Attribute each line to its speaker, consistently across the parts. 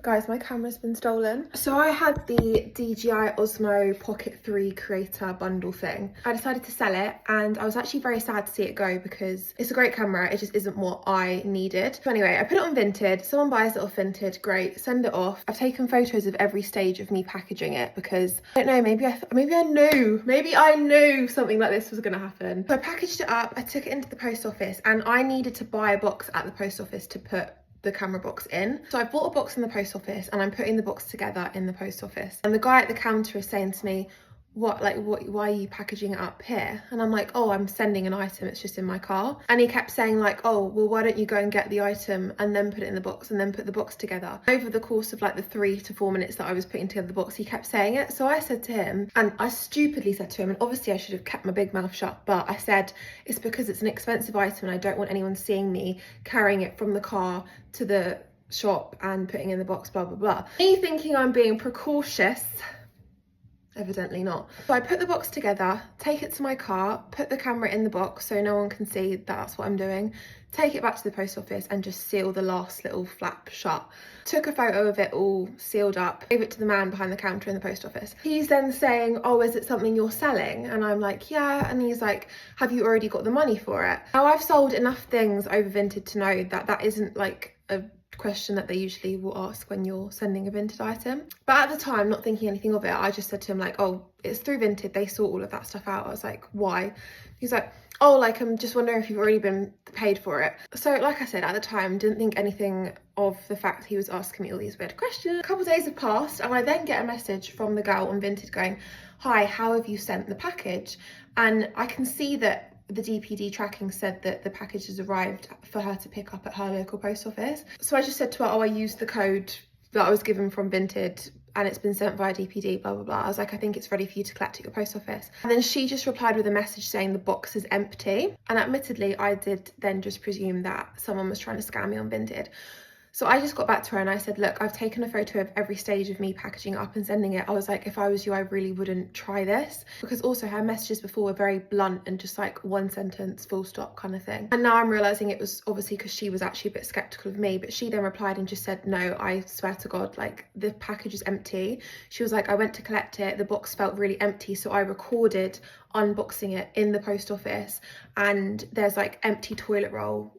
Speaker 1: Guys, my camera's been stolen. So I had the DJi Osmo Pocket 3 creator bundle thing. I decided to sell it and I was actually very sad to see it go because it's a great camera, it just isn't what I needed. So anyway, I put it on Vinted, someone buys it off Vinted, great, send it off. I've taken photos of every stage of me packaging it because, I don't know, maybe I knew something like this was gonna happen. So I packaged it up, I took it into the post office and I needed to buy a box at the post office to put the camera box in. So I bought a box in the post office and I'm putting the box together in the post office. And the guy at the counter is saying to me, why are you packaging it up here? And I'm like, oh, I'm sending an item, it's just in my car. And he kept saying like, oh, well, why don't you go and get the item and then put it in the box and then put the box together. Over the course of like the 3 to 4 minutes that I was putting together the box, he kept saying it. So I said to him, and I stupidly said to him, and obviously I should have kept my big mouth shut, but I said, it's because it's an expensive item and I don't want anyone seeing me carrying it from the car to the shop and putting in the box, blah, blah, blah. Me thinking I'm being precautious, evidently not. So I put the box together, take it to my car, put the camera in the box so no one can see that that's what I'm doing, take it back to the post office and just seal the last little flap shut. Took a photo of it all sealed up, gave it to the man behind the counter in the post office. He's then saying, oh, is it something you're selling? And I'm like, yeah. And he's like, have you already got the money for it? Now I've sold enough things over Vinted to know that that isn't like a question that they usually will ask when you're sending a Vinted item. But at the time, not thinking anything of it, I just said to him like, oh, it's through Vinted, they sort all of that stuff out. I was like, why? He's like, oh, like I'm just wondering if you've already been paid for it. So like I said, at the time, didn't think anything of the fact he was asking me all these weird questions. A couple of days have passed and I then get a message from the girl on Vinted going, hi, how have you sent the package? And I can see that the DPD tracking said that the package has arrived for her to pick up at her local post office. So I just said to her, oh, I used the code that I was given from Vinted and it's been sent via DPD, blah, blah, blah. I was like, I think it's ready for you to collect at your post office. And then she just replied with a message saying the box is empty. And admittedly, I did then just presume that someone was trying to scam me on Vinted. So I just got back to her and I said, look, I've taken a photo of every stage of me packaging it up and sending it. I was like, if I was you, I really wouldn't try this. Because also her messages before were very blunt and just like one sentence, full stop kind of thing. And now I'm realizing it was obviously because she was actually a bit skeptical of me, but she then replied and just said, no, I swear to God, like the package is empty. She was like, I went to collect it. The box felt really empty. So I recorded unboxing it in the post office and there's like empty toilet roll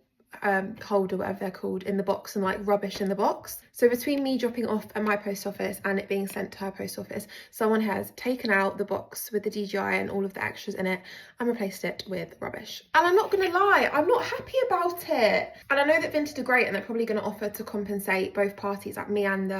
Speaker 1: holder, whatever they're called, in the box and like rubbish in the box. So between me dropping off at my post office and it being sent to her post office, someone has taken out the box with the DJi and all of the extras in it and replaced it with rubbish. And I'm not gonna lie, I'm not happy about it. And I know that Vinted are great and they're probably gonna offer to compensate both parties, like me and the